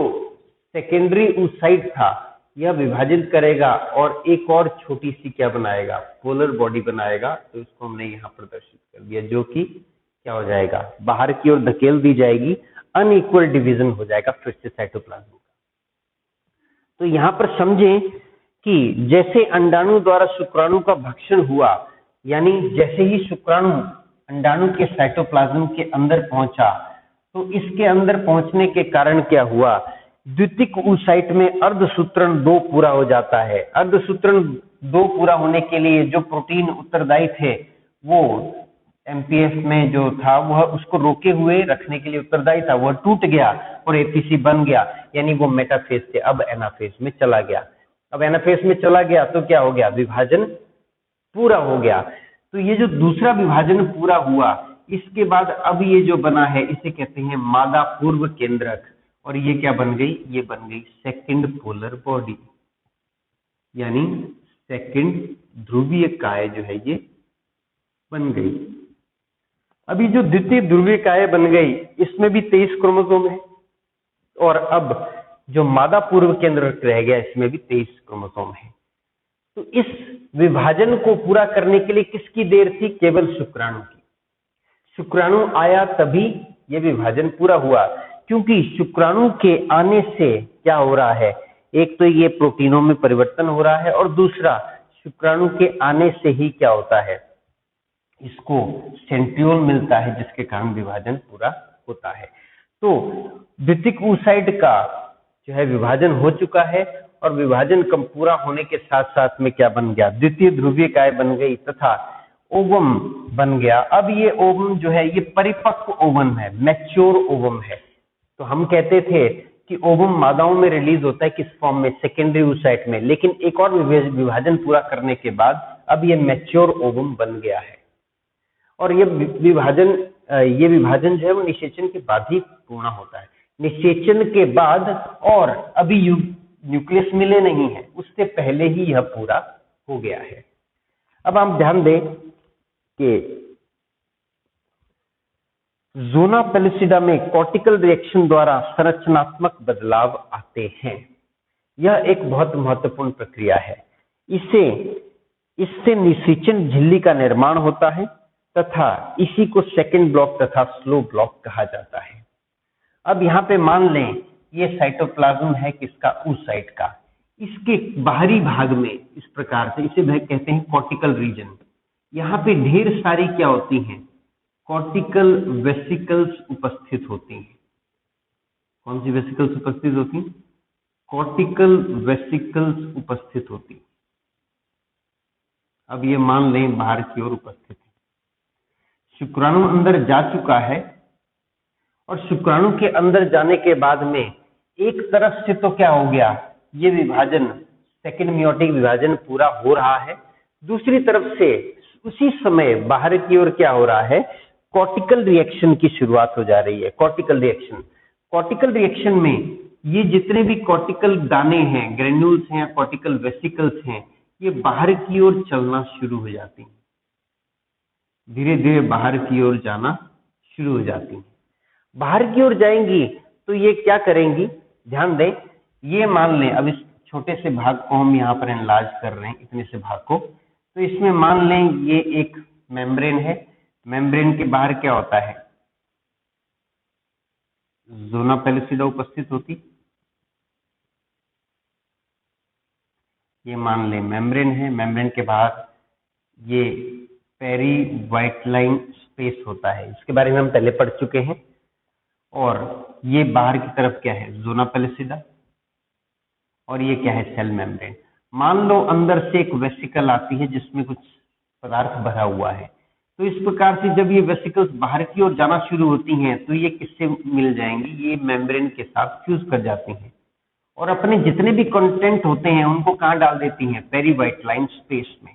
सेकेंडरी oocyte था यह विभाजित करेगा और एक और छोटी सी क्या बनाएगा, पोलर बॉडी बनाएगा। तो इसको हमने यहाँ प्रदर्शित कर दिया, जो कि क्या हो जाएगा, बाहर की ओर धकेल दी जाएगी, अनइक्वल डिवीजन हो जाएगा फिर से साइटोप्लाज्म का। तो यहाँ पर समझें कि जैसे अंडाणु द्वारा शुक्राणु का भक्षण हुआ, यानी जैसे ही शुक्राणु अंडाणु के साइटोप्लाज्म के अंदर पहुंचा, तो इसके अंदर पहुंचने के कारण क्या हुआ, द्वितीयक oocyte में अर्धसूत्रण 2 पूरा हो जाता है। अर्धसूत्रण 2 पूरा होने के लिए जो प्रोटीन उत्तरदायी थे, वो एमपीएफ में जो था वह उसको रोके हुए रखने के लिए उत्तरदायी था, वह टूट गया और एपीसी बन गया, यानी वो मेटाफेज से अब एनाफेज में चला गया। अब एनाफेज में चला गया तो क्या हो गया, विभाजन पूरा हो गया। तो ये जो दूसरा विभाजन पूरा हुआ, इसके बाद अब ये जो बना है इसे कहते हैं मादा पूर्व केंद्रक, और ये क्या बन गई, ये बन गई सेकंड पोलर बॉडी, यानी सेकंड ध्रुवीय काय जो है ये बन गई। अभी जो द्वितीय ध्रुवीय काय बन गई इसमें भी 23 क्रोमोसोम है, और अब जो मादा पूर्व केंद्रक रह गया इसमें भी 23 क्रोमोसोम है। तो इस विभाजन को पूरा करने के लिए किसकी देर थी, केवल शुक्राणु की। शुक्राणु आया तभी यह विभाजन पूरा हुआ, क्योंकि शुक्राणु के आने से क्या हो रहा है, एक तो ये प्रोटीनों में परिवर्तन हो रहा है, और दूसरा शुक्राणु के आने से ही क्या होता है, इसको सेंट्रियोल मिलता है, जिसके कारण विभाजन पूरा होता है। तो द्वितीयक oocyte का जो है विभाजन हो चुका है, और विभाजन कम पूरा होने के साथ साथ में क्या बन गया, द्वितीय ध्रुवीय काय बन गई तथा ओवम बन गया। अब ये ओवम जो है ये परिपक्व ओवम है, मैच्योर ओवम है। तो हम कहते थे कि ओवम मादाओं में रिलीज होता है किस फॉर्म में, सेकेंडरी oocyte में, लेकिन एक और विभाजन पूरा करने के बाद अब ये मैच्योर ओवम बन गया है। और ये विभाजन जो है वो निषेचन के बाद ही पूर्ण होता है। निषेचन के बाद, और अभी न्यूक्लियस मिले नहीं है, उससे पहले ही यह पूरा हो गया है। अब आप ध्यान दें कि ज़ोना पेलुसिडा में कॉर्टिकल रिएक्शन द्वारा संरचनात्मक बदलाव आते हैं। यह एक बहुत महत्वपूर्ण प्रक्रिया है। इससे निषेचन झिल्ली का निर्माण होता है तथा इसी को सेकंड ब्लॉक तथा स्लो ब्लॉक कहा जाता है। अब यहाँ पे मान लें ये साइटोप्लाज्म है किसका, oocyte का। इसके बाहरी भाग में इस प्रकार से इसे कहते हैं कॉर्टिकल रीजन। यहाँ पे ढेर सारी क्या होती हैं, कॉर्टिकल वेसिकल्स उपस्थित होती हैं। कौन सी वेसिकल्स उपस्थित होती हैं, कॉर्टिकल वेसिकल्स उपस्थित होती। अब ये मान लें बाहर की ओर उपस्थित है। शुक्राणु अंदर जा चुका है, और शुक्राणु के अंदर जाने के बाद में एक तरफ से तो क्या हो गया, ये विभाजन, सेकंड मियोटिक विभाजन पूरा हो रहा है। दूसरी तरफ से उसी समय बाहर की ओर क्या हो रहा है, कॉर्टिकल रिएक्शन की शुरुआत हो जा रही है। कॉर्टिकल रिएक्शन में ये जितने भी कॉर्टिकल दाने हैं, ग्रेन्यूल्स हैं या कॉर्टिकल वेसिकल्स हैं, ये बाहर की ओर चलना शुरू हो जाती हैं, धीरे धीरे बाहर की ओर जाना शुरू हो जाती हैं। बाहर की ओर जाएंगी तो ये क्या करेंगी, ध्यान दें, ये मान लें, अब इस छोटे से भाग को हम यहाँ पर एनलार्ज कर रहे हैं, इतने से भाग को, तो इसमें मान लें ये एक मेम्ब्रेन है। मेम्ब्रेन के बाहर क्या होता है, ज़ोना पेलिसिडा उपस्थित होती। ये मान लें मेम्ब्रेन है, मेम्ब्रेन के बाहर ये पेरी व्हाइट लाइन स्पेस होता है, इसके बारे में हम पहले पढ़ चुके हैं। और ये बाहर की तरफ क्या है, ज़ोना पेलिसिडा, और ये क्या है, सेल मेम्ब्रेन। मान लो अंदर से एक वेसिकल आती है जिसमें कुछ पदार्थ भरा हुआ है, तो इस प्रकार से जब ये वेसिकल्स बाहर की ओर जाना शुरू होती हैं तो ये किससे मिल जाएंगी, ये मेम्ब्रेन के साथ फ्यूज कर जाती हैं और अपने जितने भी कंटेंट होते हैं उनको कहाँ डाल देती हैं, पेरी व्हाइट लाइन स्पेस में।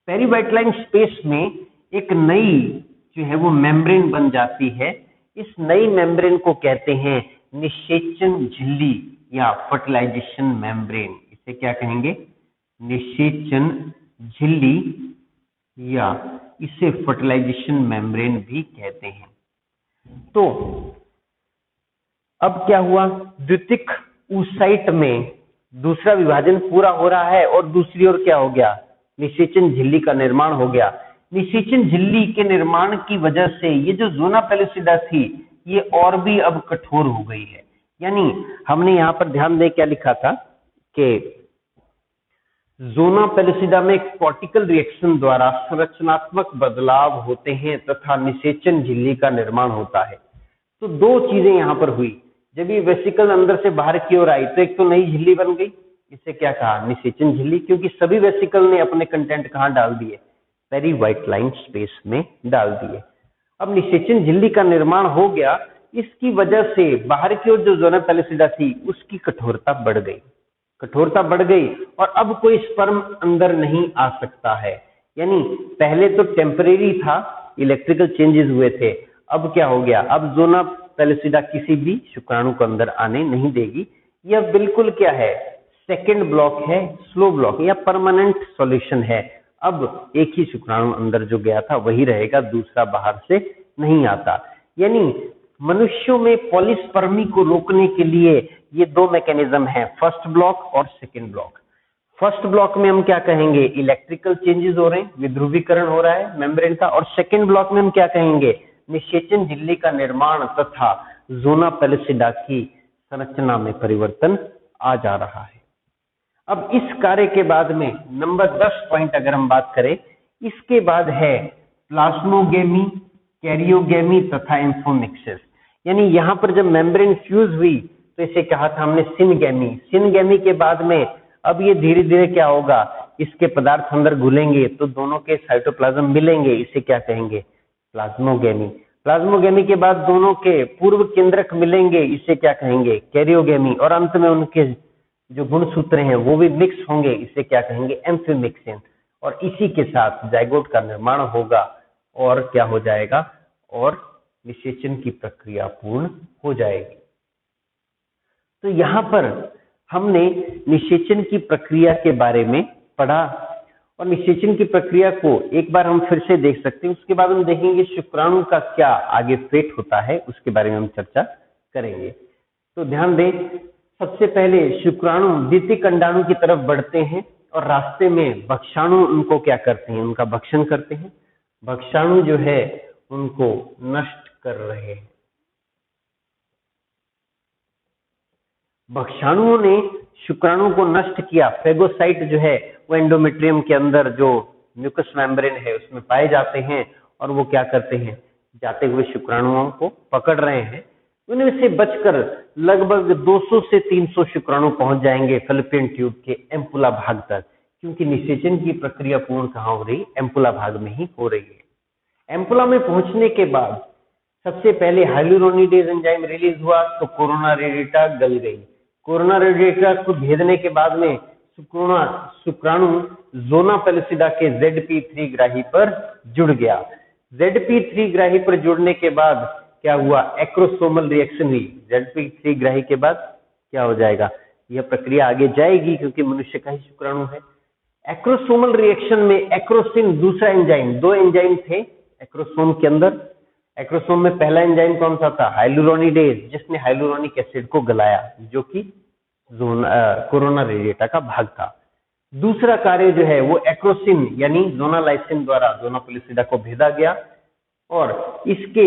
पेरी व्हाइट लाइन स्पेस में एक नई जो है वो मेम्ब्रेन बन जाती है। इस नई मेम्ब्रेन को कहते हैं निषेचन झिल्ली या फर्टिलाइजेशन मेम्ब्रेन। इसे क्या कहेंगे, निषेचन झिल्ली या इसे फर्टिलाइजेशन मेम्ब्रेन भी कहते हैं। तो अब क्या हुआ, द्वितीयक oocyte में दूसरा विभाजन पूरा हो रहा है और दूसरी ओर क्या हो गया, निषेचन झिल्ली का निर्माण हो गया। निषेचन झिल्ली के निर्माण की वजह से ये जो ज़ोना पेलिसिडा थी ये और भी अब कठोर हो गई है। यानी हमने यहाँ पर ध्यान दें क्या लिखा था कि ज़ोना पेलिसिडा में कॉर्टिकल रिएक्शन द्वारा संरचनात्मक बदलाव होते हैं तथा निषेचन झिल्ली का निर्माण होता है। तो दो चीजें यहाँ पर हुई, जब ये वेसिकल अंदर से बाहर की ओर आई तो एक तो नई झिल्ली बन गई, इसे क्या कहा, निषेचन झिल्ली, क्योंकि सभी वेसिकल ने अपने कंटेंट कहाँ डाल दिए, पेरी व्हाइट लाइन स्पेस में डाल दिए। अब निषेचन झिल्ली का निर्माण हो गया, इसकी वजह से बाहर की ओर जो ज़ोना पेलिसिडा थी उसकी कठोरता बढ़ गई और अब कोई स्पर्म अंदर नहीं आ सकता है। यानी पहले तो टेम्परेरी था, इलेक्ट्रिकल चेंजेस हुए थे, अब क्या हो गया, अब ज़ोना पेलिसिडा किसी भी शुक्राणु को अंदर आने नहीं देगी। यह बिल्कुल क्या है, सेकंड ब्लॉक है, स्लो ब्लॉक या परमानेंट सॉल्यूशन है। अब एक ही शुक्राणु अंदर जो गया था वही रहेगा, दूसरा बाहर से नहीं आता। यानी मनुष्यों में पॉलीस्पर्मी को रोकने के लिए ये दो मैकेनिज्म हैं, फर्स्ट ब्लॉक और सेकंड ब्लॉक। फर्स्ट ब्लॉक में हम क्या कहेंगे, इलेक्ट्रिकल चेंजेस हो रहे हैं, विध्रुवीकरण हो रहा है मेम्ब्रेन का, और सेकंड ब्लॉक में हम क्या कहेंगे, निषेचन झिल्ली का निर्माण तथा ज़ोना पेलिसिडा की संरचना में परिवर्तन आ जा रहा है। अब इस कार्य के बाद में नंबर 10 पॉइंट अगर हम बात करें, इसके बाद है प्लाज्मोगेमी, कैरियोगेमी तथा इंफोमिक्सिस। यानी यहाँ पर जब मेम्ब्रेन फ्यूज हुई तो इसे कहा था हमने सिनगेमी के बाद में अब ये धीरे धीरे क्या होगा, इसके पदार्थ अंदर घुलेंगे तो दोनों के साइटोप्लाज्म मिलेंगे, इसे क्या कहेंगे, प्लाज्मोगेमी के बाद दोनों के पूर्व केंद्रक मिलेंगे, इसे क्या कहेंगे, कैरियोगेमी, और अंत में उनके जो गुणसूत्र हैं वो भी मिक्स होंगे, इसे क्या कहेंगे, एम्फीमिक्सिन। और इसी के साथ जाइगोट का निर्माण होगा और क्या हो जाएगा, और निषेचन की प्रक्रिया पूर्ण हो जाएगी। तो यहाँ पर हमने निषेचन की प्रक्रिया के बारे में पढ़ा और निषेचन की प्रक्रिया को एक बार हम फिर से देख सकते हैं। उसके बाद हम देखेंगे शुक्राणु का क्या आगे फेट होता है, उसके बारे में हम चर्चा करेंगे। तो ध्यान दें, सबसे पहले शुक्राणु द्वितीयक अंडाणु की तरफ बढ़ते हैं और रास्ते में भक्षाणु उनको क्या करते हैं, उनका भक्षण करते हैं। भक्षाणु जो है उनको नष्ट कर रहे हैं। भक्षाणुओं ने शुक्राणु को नष्ट किया। फेगोसाइट जो है वो एंडोमेट्रियम के अंदर जो म्यूकस मेम्ब्रेन है उसमें पाए जाते हैं और वो क्या करते हैं, जाते हुए शुक्राणुओं को पकड़ रहे हैं। उनमें से बचकर लगभग 200 से 300 शुक्राणु पहुंच जाएंगे फैलोपियन ट्यूब के एम्पुला भाग तक, क्योंकि निषेचन की प्रक्रिया पूर्ण कहाँ हो रही, एम्पुला भाग में ही हो रही है। एम्पुला में पहुंचने के बाद सबसे पहले हाइलुरोनिडेज एंजाइम रिलीज हुआ तो कोरोना रेडिटा गल गई। कोरोना रेडिएटर को भेदने के बाद में शुक्राणु जोना पेलुसिडा के ZP3 ग्राही पर जुड़ गया। ZP3 ग्राही पर जुड़ने के बाद क्या हुआ, एक्रोसोमल रिएक्शन हुई। ZP3 ग्राही के बाद क्या हो जाएगा, यह प्रक्रिया आगे जाएगी क्योंकि मनुष्य का ही शुक्राणु है। एक्रोसोमल रिएक्शन में एक्रोसिन दूसरा एंजाइम, दो एंजाइम थे एक्रोसोम के अंदर। एक्रोसोम में पहला एंजाइम कौन सा था, हाइलुरोनिडेज, जिसने हाइलुरोनिक एसिड को गलाया, जो कि कोरोना रेडिएटा का भाग था। दूसरा कार्य जो है वो एक्रोसिन यानी जोनालाइसिन द्वारा जोना पेलुसिडा को भेदा गया और इसके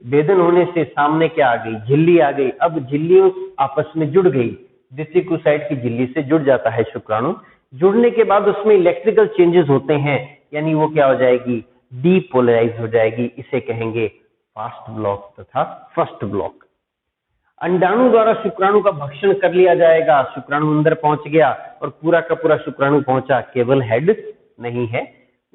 भेदन होने से सामने क्या आ गई, झिल्ली आ गई। अब झिल्लियों आपस में जुड़ गई, डिस्टिक्यूसाइड की झिल्ली से जुड़ जाता है शुक्राणु। जुड़ने के बाद उसमें इलेक्ट्रिकल चेंजेस होते हैं, यानी वो क्या हो जाएगी, डीपोलराइज हो जाएगी। इसे कहेंगे फास्ट ब्लॉक तथा फर्स्ट ब्लॉक। अंडाणु द्वारा शुक्राणु का भक्षण कर लिया जाएगा। शुक्राणु अंदर पहुंच गया और पूरा का पूरा शुक्राणु पहुंचा, केवल हेड नहीं है।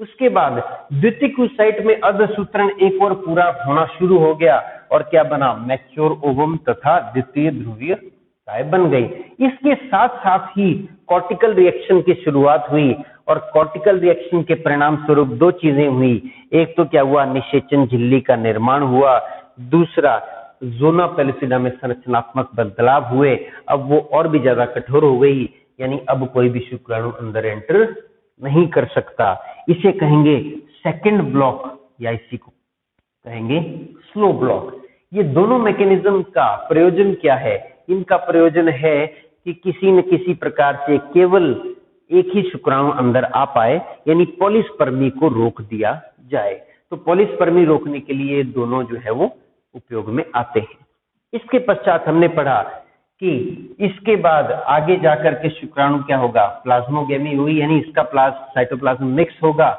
उसके बाद द्वितीयक में अर्धसूत्रण एक और पूरा होना शुरू हो गया और क्या बना, मैच्योर ओवम तथा द्वितीय ध्रुवीय काय बन गई। इसके साथ साथ ही कॉर्टिकल रिएक्शन की शुरुआत हुई और कॉर्टिकल रिएक्शन के परिणाम स्वरूप दो चीजें हुई। एक तो क्या हुआ, निषेचन झिल्ली का निर्माण हुआ, दूसरा जोना पेलुसिडा में संरचनात्मक बदलाव हुए। अब वो और भी ज्यादा कठोर हो गई, यानी अब कोई भी शुक्राणु अंदर एंटर नहीं कर सकता। इसे कहेंगे सेकंड ब्लॉक या इसी को कहेंगे स्लो ब्लॉक। ये दोनों मैकेनिज्म का प्रयोजन क्या है, इनका प्रयोजन है कि किसी न किसी प्रकार से केवल एक ही शुक्राणु अंदर आ पाए, यानी पॉलीस्पर्मी को रोक दिया जाए। तो पॉलीस्पर्मी रोकने के लिए दोनों जो है वो उपयोग में आते हैं। इसके पश्चात हमने पढ़ा कि इसके बाद आगे जाकर के शुक्राणु क्या होगा, प्लाज्मोगेमी हुई, यानी इसका साइटोप्लाज्म मिक्स होगा,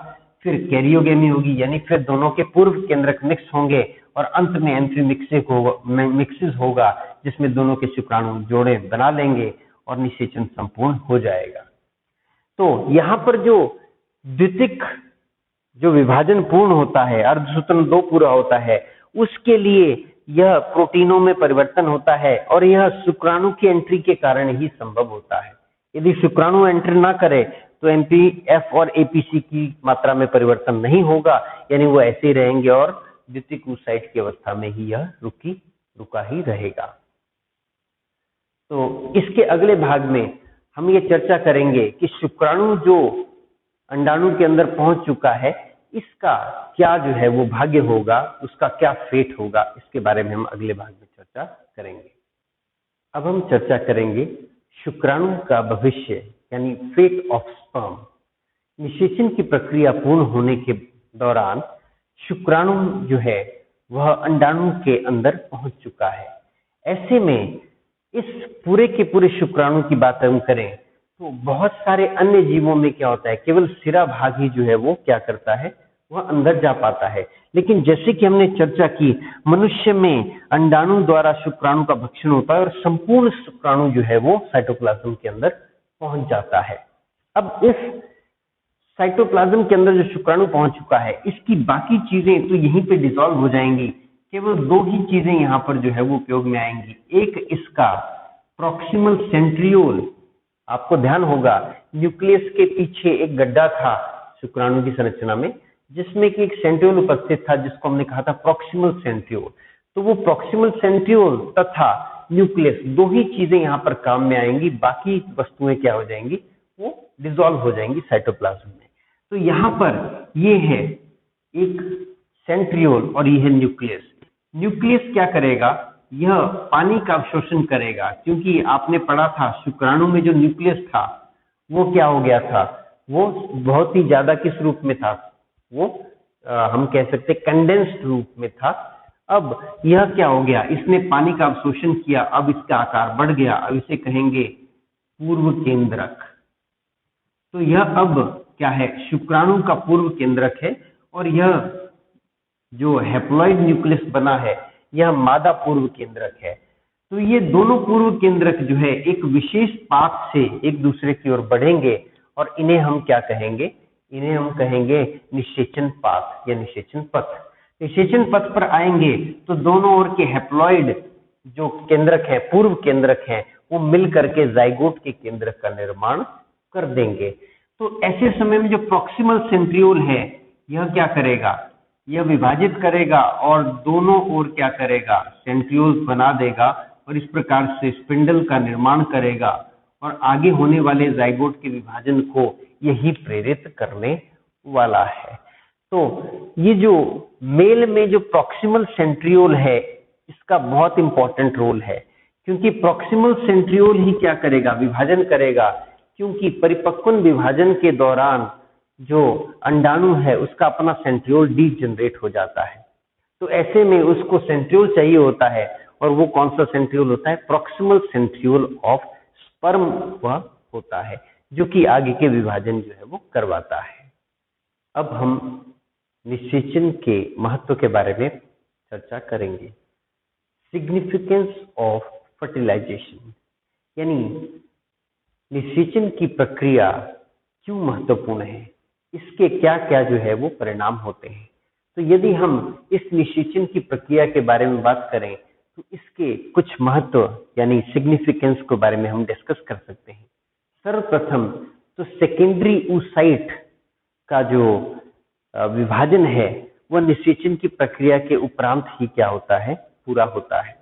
फिर कैरियोगेमी होगी, यानी फिर दोनों के पूर्व केंद्रक मिक्स होंगे और अंत में एम्फीमिक्सिस होगा, जिसमें दोनों के शुक्राणु जोड़े बना लेंगे और निषेचन संपूर्ण हो जाएगा। तो यहाँ पर जो द्वितीयक जो विभाजन पूर्ण होता है, अर्धसूत्रण 2 पूरा होता है, उसके लिए यह प्रोटीनों में परिवर्तन होता है और यह शुक्राणु की एंट्री के कारण ही संभव होता है। यदि शुक्राणु एंटर ना करे तो एमपीएफ और एपीसी की मात्रा में परिवर्तन नहीं होगा, यानी वो ऐसे ही रहेंगे और द्वितीयक oocyte की अवस्था में ही यह रुका ही रहेगा। तो इसके अगले भाग में हम ये चर्चा करेंगे कि शुक्राणु जो अंडाणु के अंदर पहुंच चुका है, इसका क्या जो है वो भाग्य होगा, उसका क्या फेट होगा, इसके बारे में हम अगले भाग में चर्चा करेंगे। अब हम चर्चा करेंगे शुक्राणु का भविष्य, यानी फेट ऑफ स्पर्म। निषेचन की प्रक्रिया पूर्ण होने के दौरान शुक्राणु जो है वह अंडाणु के अंदर पहुंच चुका है। ऐसे में इस पूरे के पूरे शुक्राणु की बात हम करें तो बहुत सारे अन्य जीवों में क्या होता है, केवल सिरा भाग ही जो है वो क्या करता है, वह अंदर जा पाता है। लेकिन जैसे कि हमने चर्चा की, मनुष्य में अंडाणु द्वारा शुक्राणु का भक्षण होता है और संपूर्ण शुक्राणु जो है वो साइटोप्लाज्म के अंदर पहुंच जाता है। अब इस साइटोप्लाज्म के अंदर जो शुक्राणु पहुंच चुका है, इसकी बाकी चीजें तो यहीं पे डिसॉल्व हो जाएंगी। केवल 2 ही चीजें यहाँ पर जो है वो उपयोग में आएंगी। एक इसका प्रॉक्सिमल सेंट्रियोल, आपको ध्यान होगा न्यूक्लियस के पीछे एक गड्ढा था शुक्राणु की संरचना में, जिसमें कि एक सेंट्रियोल उपस्थित था, जिसको हमने कहा था प्रॉक्सिमल सेंट्रियोल। तो वो प्रॉक्सिमल सेंट्रियोल तथा न्यूक्लियस 2 ही चीजें यहाँ पर काम में आएंगी, बाकी वस्तुएं क्या हो जाएंगी, वो डिसॉल्व हो जाएंगी साइटोप्लाज्म में। तो यहाँ पर ये है एक सेंट्रियोल और ये है न्यूक्लियस। न्यूक्लियस क्या करेगा, यह पानी का अवशोषण करेगा, क्योंकि आपने पढ़ा था शुक्राणु में जो न्यूक्लियस था वो क्या हो गया था, वो बहुत ही ज्यादा किस रूप में था, वो हम कह सकते कंडेंस्ड रूप में था। अब यह क्या हो गया, इसने पानी का अवशोषण किया, अब इसका आकार बढ़ गया, अब इसे कहेंगे पूर्व केंद्रक। तो यह अब क्या है, शुक्राणु का पूर्व केंद्रक है और यह जो हैप्लॉइड न्यूक्लियस बना है यह मादा पूर्व केंद्रक है। तो ये दोनों पूर्व केंद्रक जो है एक विशेष पाथ से एक दूसरे की ओर बढ़ेंगे और इन्हें हम क्या कहेंगे, इन्हें हम कहेंगे निषेचन पाथ या निषेचन पथ। निषेचन पथ पर आएंगे तो दोनों ओर के हैप्लॉइड जो केंद्रक है, पूर्व केंद्रक है, वो मिल करके जाइगोट के केंद्रक का निर्माण कर देंगे। तो ऐसे समय में जो प्रॉक्सिमल सेंट्रियोल है यह क्या करेगा, यह विभाजित करेगा और दोनों ओर क्या करेगा, सेंट्रियोल्स बना देगा और इस प्रकार से स्पिंडल का निर्माण करेगा और आगे होने वाले जाइगोट के विभाजन को यही प्रेरित करने वाला है। तो ये जो मेल में जो प्रॉक्सिमल सेंट्रियोल है इसका बहुत इंपॉर्टेंट रोल है, क्योंकि प्रॉक्सिमल सेंट्रियोल ही क्या करेगा, विभाजन करेगा, क्योंकि परिपक्वन विभाजन के दौरान जो अंडाणु है उसका अपना सेंट्रियोल डीजनरेट हो जाता है। तो ऐसे में उसको सेंट्रियोल चाहिए होता है और वो कौन सा सेंट्रियोल होता है, प्रॉक्सिमल सेंट्रियोल ऑफ स्पर्म वह होता है जो कि आगे के विभाजन जो है वो करवाता है। अब हम निषेचन के महत्व के बारे में चर्चा करेंगे। सिग्निफिकेंस ऑफ फर्टिलाइजेशन, यानी निषेचन की प्रक्रिया क्यों महत्वपूर्ण है, इसके क्या क्या जो है वो परिणाम होते हैं। तो यदि हम इस निषेचन की प्रक्रिया के बारे में बात करें तो इसके कुछ महत्व यानी सिग्निफिकेंस के बारे में हम डिस्कस कर सकते हैं। सर्वप्रथम तो सेकेंडरी oocyte का जो विभाजन है वह निषेचन की प्रक्रिया के उपरांत ही क्या होता है, पूरा होता है।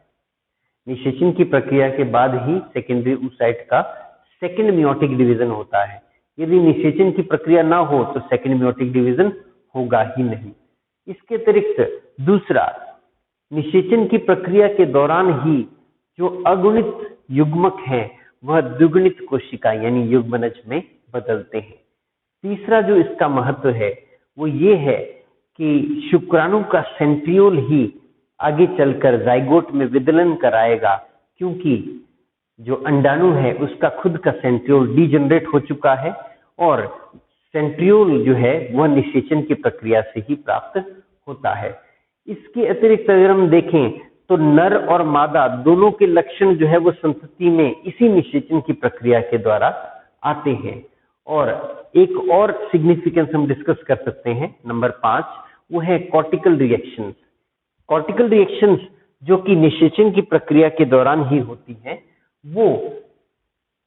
निषेचन की प्रक्रिया के बाद ही सेकेंडरी oocyte का सेकेंड मियोटिक डिवीजन होता है। यदि निषेचन की प्रक्रिया ना हो तो सेकेंड मियोटिक डिवीजन होगा ही नहीं। इसके अतिरिक्त दूसरा, निषेचन की प्रक्रिया के दौरान ही जो अगुणित युग्मक है वह द्विगुणित कोशिका यानी युग्मनज में बदलते हैं। तीसरा जो इसका महत्व है वो ये है कि शुक्राणु का सेंट्रियोल ही आगे चलकर जाइगोट में विदलन कराएगा, क्योंकि जो अंडाणु है उसका खुद का सेंट्रियोल डीजनरेट हो चुका है और सेंट्रियोल जो है वह निषेचन की प्रक्रिया से ही प्राप्त होता है। इसके अतिरिक्त अगर हम देखें तो नर और मादा दोनों के लक्षण जो है वो संतति में इसी निषेचन की प्रक्रिया के द्वारा आते हैं। और एक और सिग्निफिकेंस हम डिस्कस कर सकते हैं, नंबर 5, वो है कॉर्टिकल रिएक्शंस। कॉर्टिकल रिएक्शंस जो कि निषेचन की प्रक्रिया के दौरान ही होती है, वो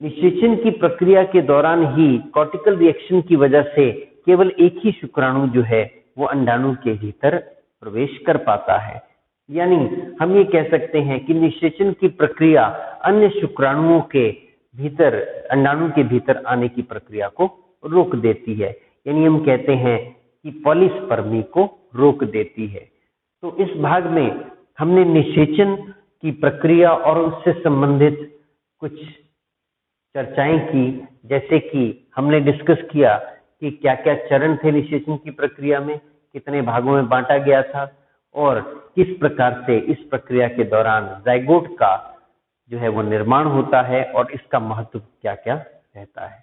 निषेचन की प्रक्रिया के दौरान ही कॉर्टिकल रिएक्शन की वजह से केवल एक ही शुक्राणु जो है वो अंडाणु के भीतर प्रवेश कर पाता है। यानी हम ये कह सकते हैं कि निषेचन की प्रक्रिया अन्य शुक्राणुओं के भीतर, अंडाणु के भीतर आने की प्रक्रिया को रोक देती है। यानी हम कहते हैं कि पॉलीस्पर्मी को रोक देती है। तो इस भाग में हमने निषेचन की प्रक्रिया और उससे संबंधित कुछ चर्चाएं की, जैसे कि हमने डिस्कस किया कि क्या क्या चरण थे निषेचन की प्रक्रिया में, कितने भागों में बांटा गया था और किस प्रकार से इस प्रक्रिया के दौरान जाइगोट का जो है वो निर्माण होता है और इसका महत्व क्या क्या रहता है।